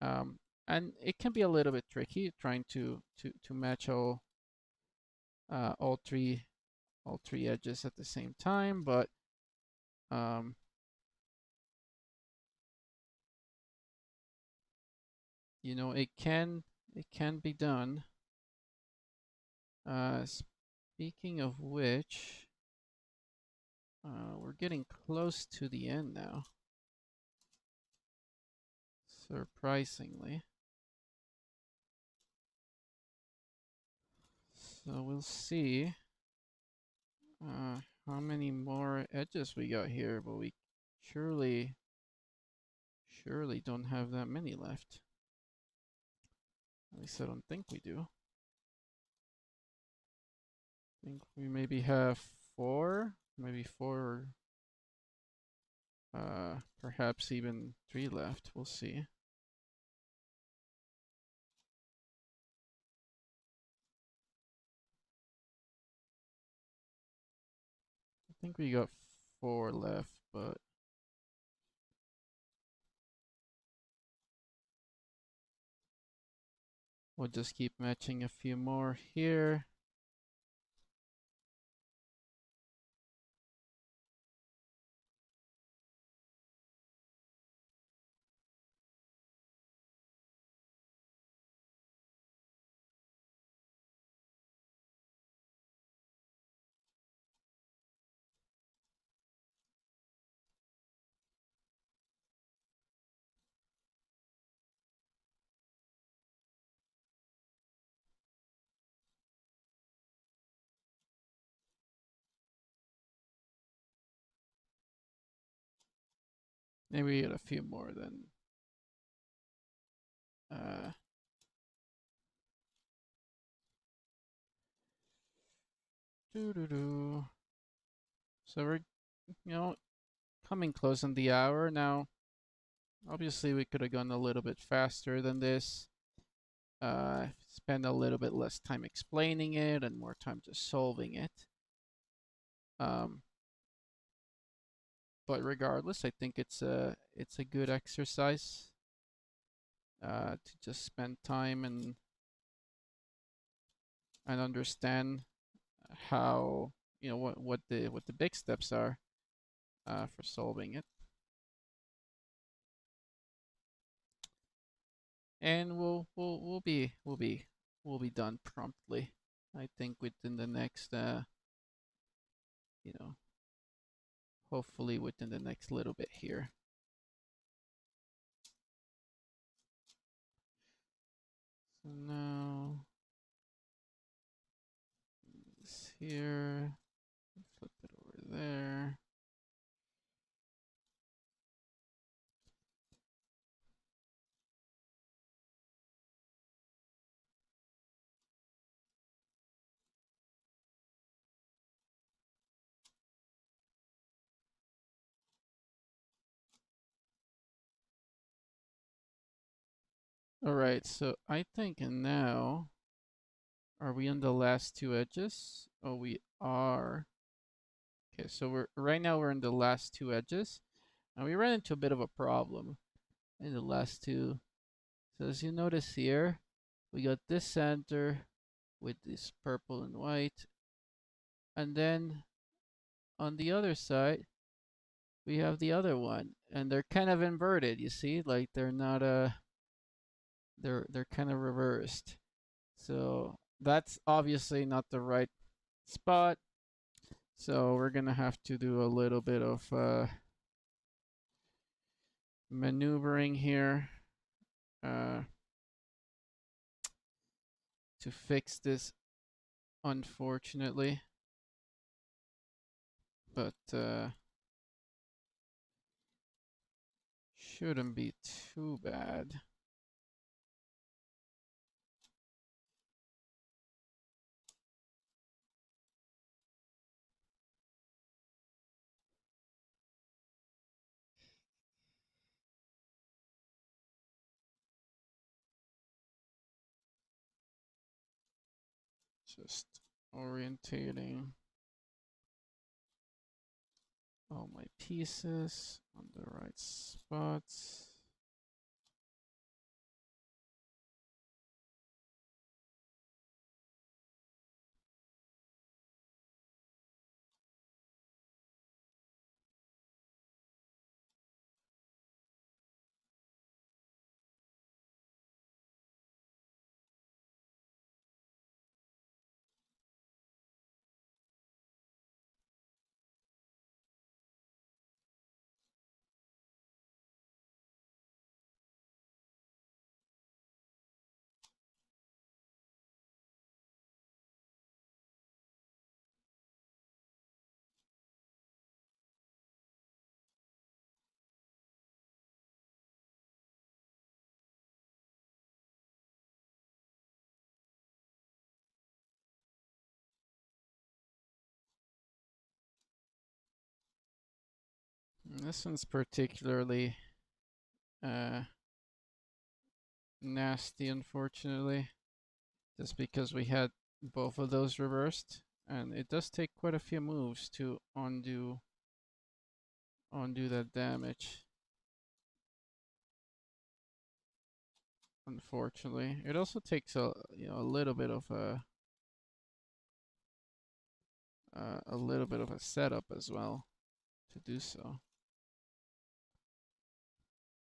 And it can be a little bit tricky trying to match all three all three edges at the same time, but you know, it can be done. Speaking of which, we're getting close to the end now, surprisingly. So we'll see how many more edges we got here, but we surely don't have that many left. At least I don't think we do. I think we maybe have maybe four, perhaps even 3 left. We'll see. I think we got 4 left, but we'll just keep matching a few more here. Maybe we get a few more then. So we're, you know, coming close on the hour now. Obviously, we could have gone a little bit faster than this. Spend a little bit less time explaining it and more time just solving it. But regardless, I think it's a good exercise to just spend time and understand how, you know, what the big steps are for solving it. And we'll be done promptly. I think within the next you know, hopefully within the next little bit here. So now this here, flip it over there. All right, so I think now, are we on the last 2 edges? Oh, we are. Okay, so right now we're in the last 2 edges, and we ran into a bit of a problem in the last 2. So as you notice here, we got this center with this purple and white, and then on the other side we have the other one, and they're kind of inverted. You see, like they're not they're kind of reversed. So that's obviously not the right spot. So we're gonna have to do a little bit of maneuvering here to fix this, unfortunately. But shouldn't be too bad. Just orientating all my pieces on the right spots. This one's particularly nasty, unfortunately, just because we had both of those reversed, and it does take quite a few moves to undo that damage. Unfortunately, it also takes a little bit of a setup as well to do so.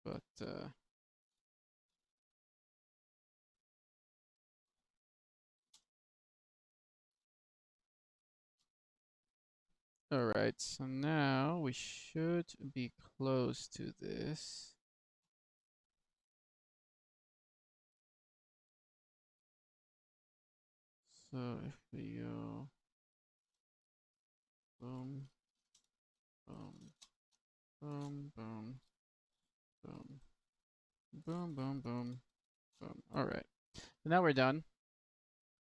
But all right, so now we should be close to this. So if we go boom, boom, boom, boom, boom, boom, boom, boom, boom. All right, so now we're done.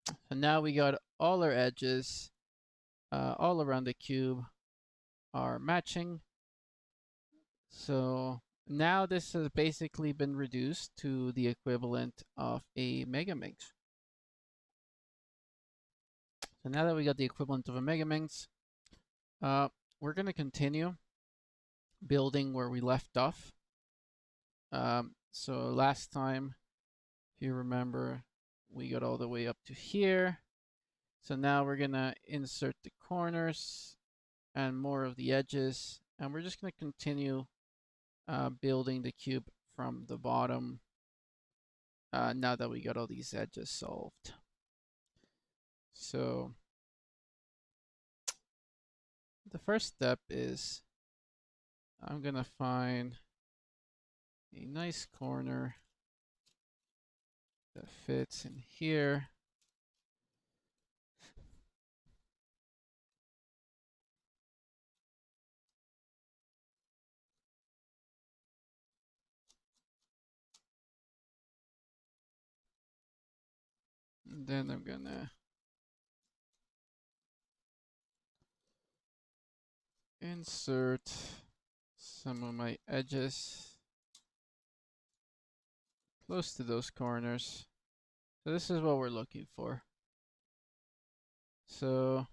So now we got all our edges all around the cube are matching. So now this has basically been reduced to the equivalent of a Megaminx. So now that we got the equivalent of a Megaminx, we're going to continue building where we left off. So last time, if you remember, we got all the way up to here. So now we're going to insert the corners and more of the edges, and we're just going to continue building the cube from the bottom now that we got all these edges solved. So the first step is I'm going to find a nice corner that fits in here. And then I'm going to insert some of my edges close to those corners. So this is what we're looking for. So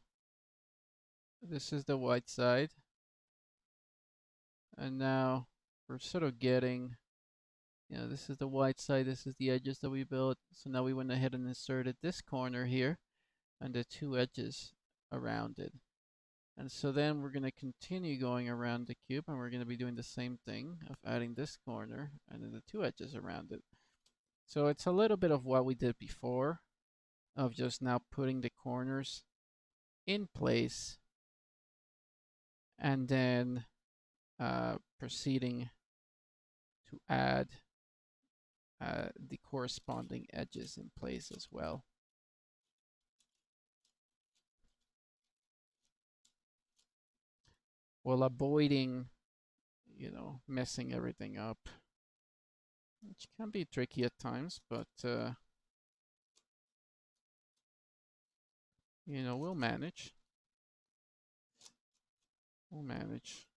this is the white side. And now we're sort of getting, this is the white side, this is the edges that we built. So now we went ahead and inserted this corner here and the two edges around it. And so then we're going to continue going around the cube, and we're going to be doing the same thing of adding this corner and then the two edges around it. So it's a little bit of what we did before, of just now putting the corners in place and then proceeding to add the corresponding edges in place as well. While avoiding, messing everything up, which can be tricky at times, but we'll manage. We'll manage.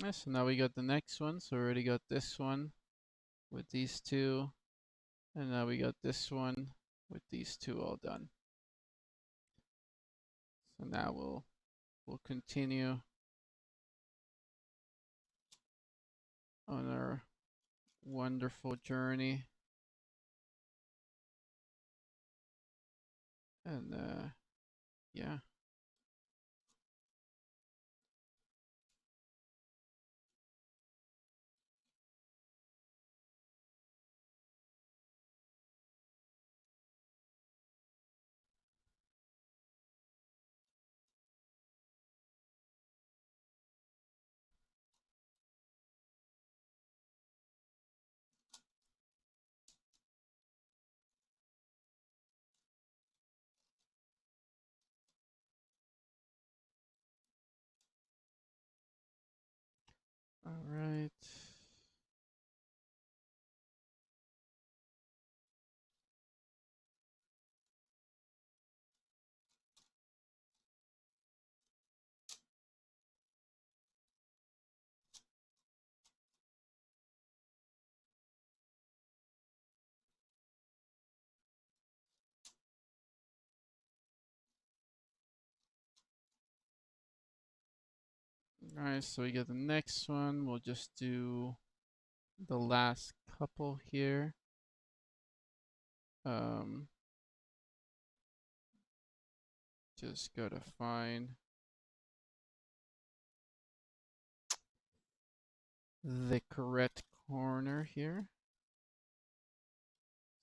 Yes, so now we got the next one. So we already got this one with these two. And now we got this one with these two all done. So now we'll continue on our wonderful journey. And yeah. All right. right. Alright, so we get the next one. We'll just do the last couple here. Just gotta find the correct corner here.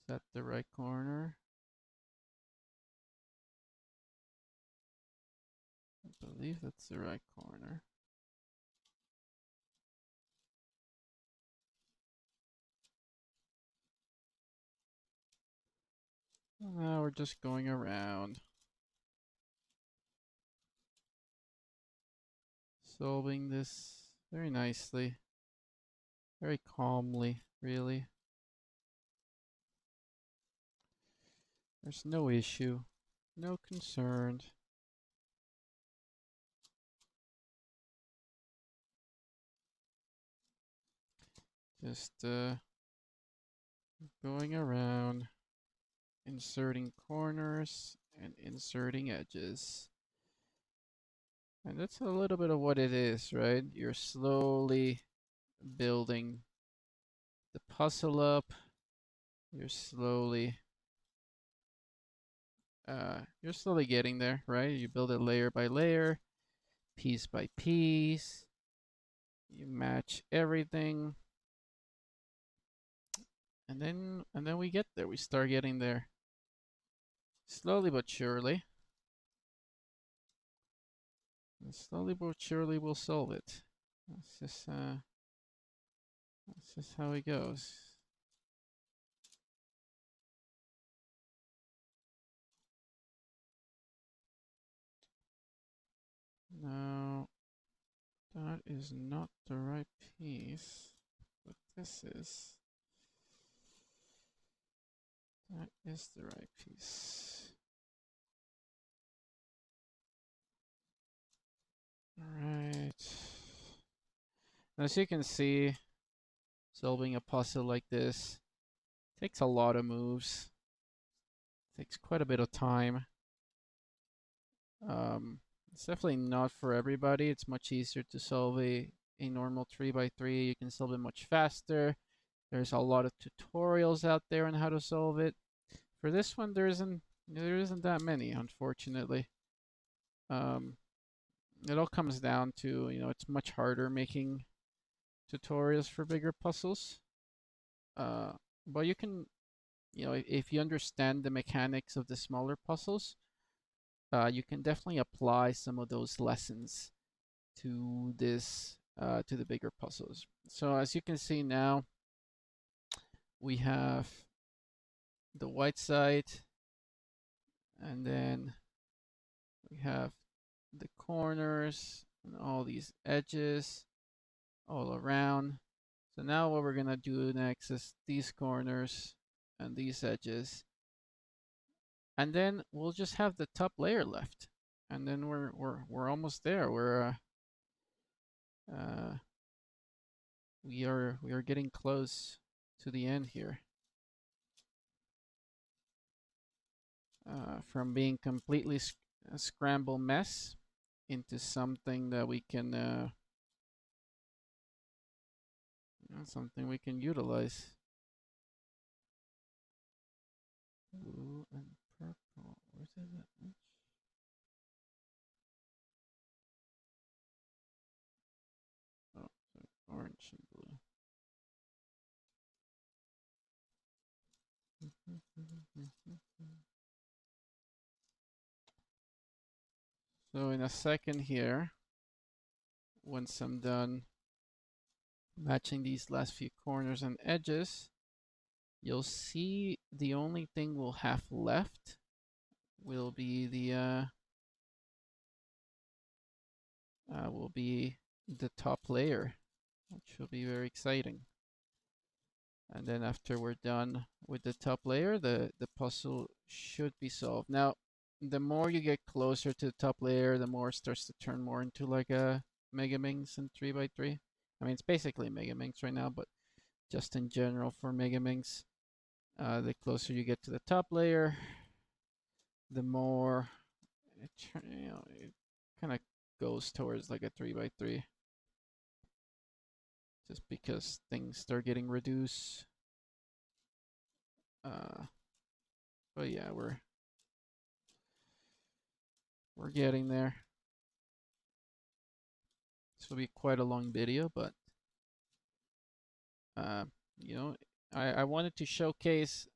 Is that the right corner? I believe that's the right corner. Now we're just going around, solving this very nicely, very calmly, really. There's no issue, no concern. Just going around, inserting corners and inserting edges. And that's a little bit of what it is, right? You're slowly building the puzzle up. You're slowly getting there, right? You build it layer by layer, piece by piece. You match everything. And then we get there. We start getting there. Slowly but surely. And slowly but surely we'll solve it. That's just how it goes. Now, that is not the right piece, but this is. That is the right piece. Alright. As you can see, solving a puzzle like this takes a lot of moves. Takes quite a bit of time. It's definitely not for everybody. It's much easier to solve a normal 3x3. You can solve it much faster. There's a lot of tutorials out there on how to solve it. For this one, there isn't that many, unfortunately. It all comes down to, it's much harder making tutorials for bigger puzzles. But you can, if you understand the mechanics of the smaller puzzles, you can definitely apply some of those lessons to this, to the bigger puzzles. So as you can see now, we have the white side, and then we have the corners and all these edges all around. So now what we're gonna do next is these corners and these edges, and then we'll just have the top layer left, and then we're almost there. We are getting close to the end here. From being completely a scramble mess into something that we can something we can utilize. Blue and purple. Where's that? Oh, so orange and blue. So in a second here, once I'm done matching these last few corners and edges, you'll see the only thing we'll have left will be the top layer. which will be very exciting. And then after we're done with the top layer, the puzzle should be solved. Now, the more you get closer to the top layer, the more it starts to turn more into like a Megaminx and 3x3. I mean, it's basically Megaminx right now, but just in general for Megaminx, the closer you get to the top layer, the more it, it kind of goes towards like a 3x3. Just because things start getting reduced. But yeah, we're getting there. This will be quite a long video, but you know, I wanted to showcase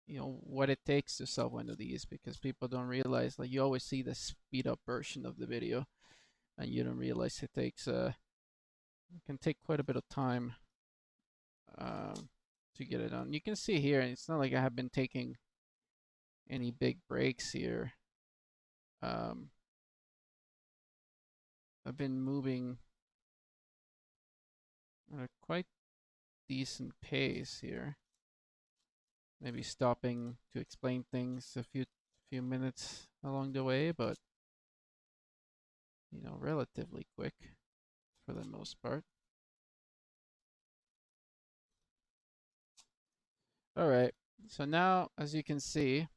what it takes to solve one of these, because people don't realize, like, you always see the speed up version of the video and you don't realize it takes it can take quite a bit of time to get it done. You can see here, it's not like I have been taking any big breaks here. I've been moving at a quite decent pace here. Maybe stopping to explain things a few minutes along the way, but relatively quick for the most part. All right, so now, as you can see,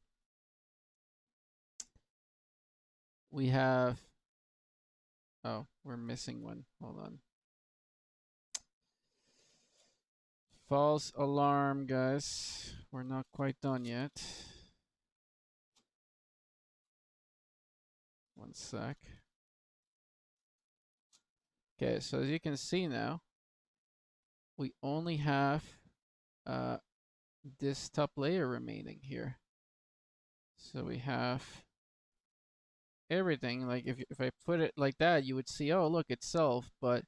we have, oh, we're missing one. Hold on. False alarm, guys. We're not quite done yet. One sec. Okay, so as you can see now, we only have this top layer remaining here. So we have everything. Like if I put it like that, you would see, oh look, it's solved, but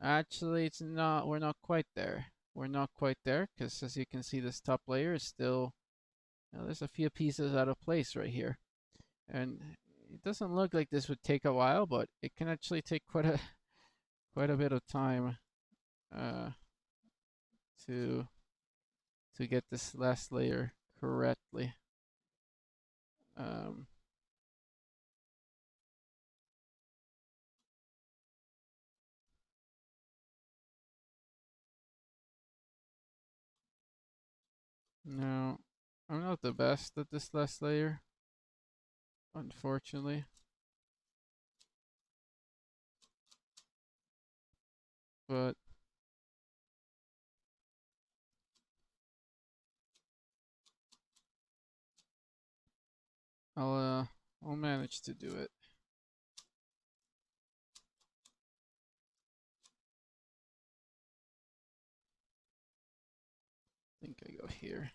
actually it's not. We're not quite there. We're not quite there, because as you can see, this top layer is still, there's a few pieces out of place right here, and it doesn't look like this would take a while, but it can actually take quite a bit of time to get this last layer correctly. No, I'm not the best at this last layer, unfortunately. But I'll manage to do it. I think I go here.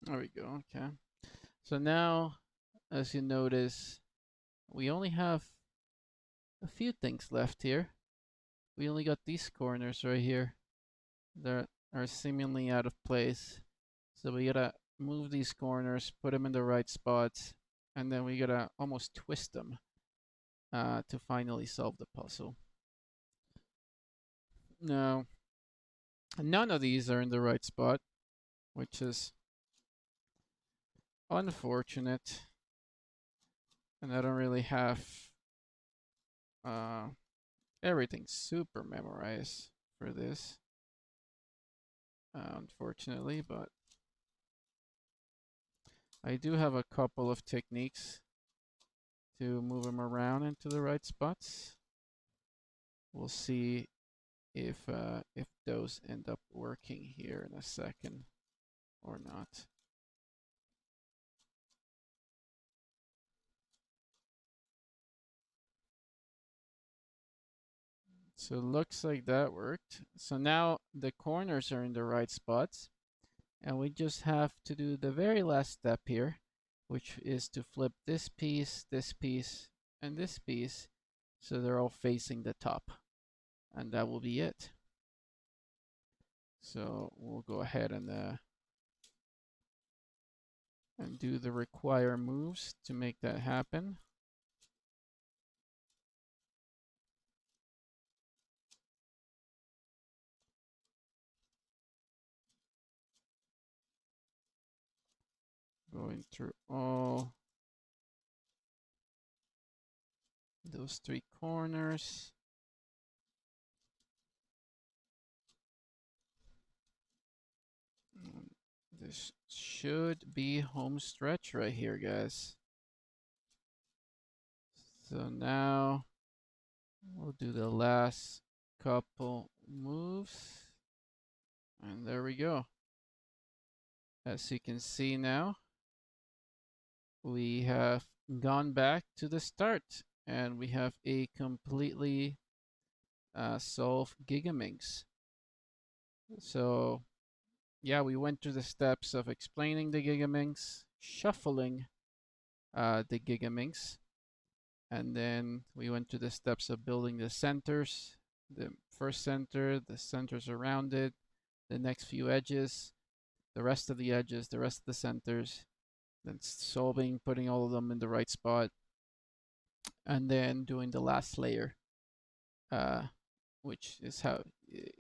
There we go. Okay. So now, as you notice, we only have a few things left here. We only got these corners right here that are seemingly out of place. So we gotta move these corners, put them in the right spots, and then we gotta almost twist them to finally solve the puzzle. Now, none of these are in the right spot, which is unfortunate. And I don't really have everything super memorized for this, unfortunately, but I do have a couple of techniques to move them around into the right spots. We'll see if those end up working here in a second or not. So it looks like that worked. So now the corners are in the right spots, and we just have to do the very last step here, which is to flip this piece, and this piece, so they're all facing the top, and that will be it. So we'll go ahead and do the required moves to make that happen. Going through all those three corners. This should be home stretch right here, guys. So now we'll do the last couple moves. And there we go. As you can see now, we have gone back to the start and we have a completely solved Gigaminx. So yeah, we went through the steps of explaining the Gigaminx, shuffling the Gigaminx, and then we went through the steps of building the centers, the first center, the centers around it, the next few edges, the rest of the edges, the rest of the centers, then solving, putting all of them in the right spot, and then doing the last layer, which is how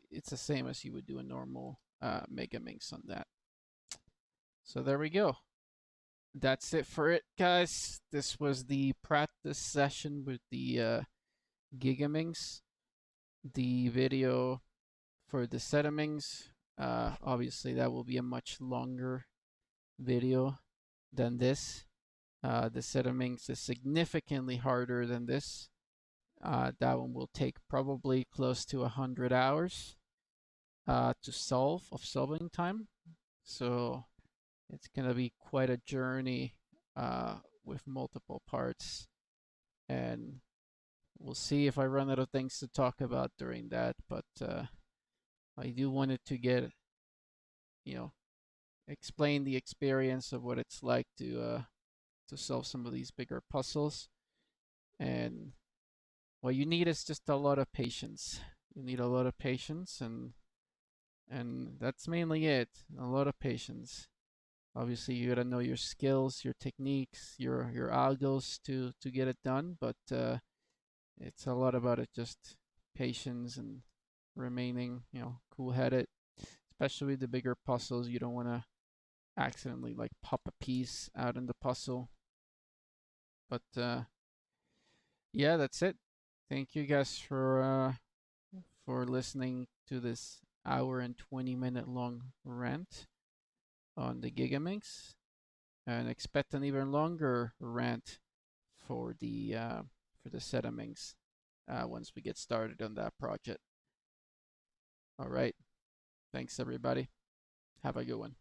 it's the same as you would do a normal Megaminx on that. So there we go. That's it for it, guys. This was the practice session with the Gigaminx. The video for the Zettaminx, obviously that will be a much longer video than this. The Zettaminx is significantly harder than this. That one will take probably close to 100 hours to solving time. So it's gonna be quite a journey with multiple parts, and we'll see if I run out of things to talk about during that. But I do want it to get, explain the experience of what it's like to solve some of these bigger puzzles. And what you need is just a lot of patience. You need a lot of patience, and that's mainly it. A lot of patience. Obviously, you gotta know your skills, your techniques, your algos to get it done. But it's a lot about it, just patience and remaining, cool-headed. Especially the bigger puzzles, you don't want to accidentally like pop a piece out in the puzzle. But yeah, that's it. Thank you guys for listening to this hour and 20-minute long rant on the Gigaminx, and expect an even longer rant for the Zettaminx once we get started on that project. All right. Thanks, everybody. Have a good one.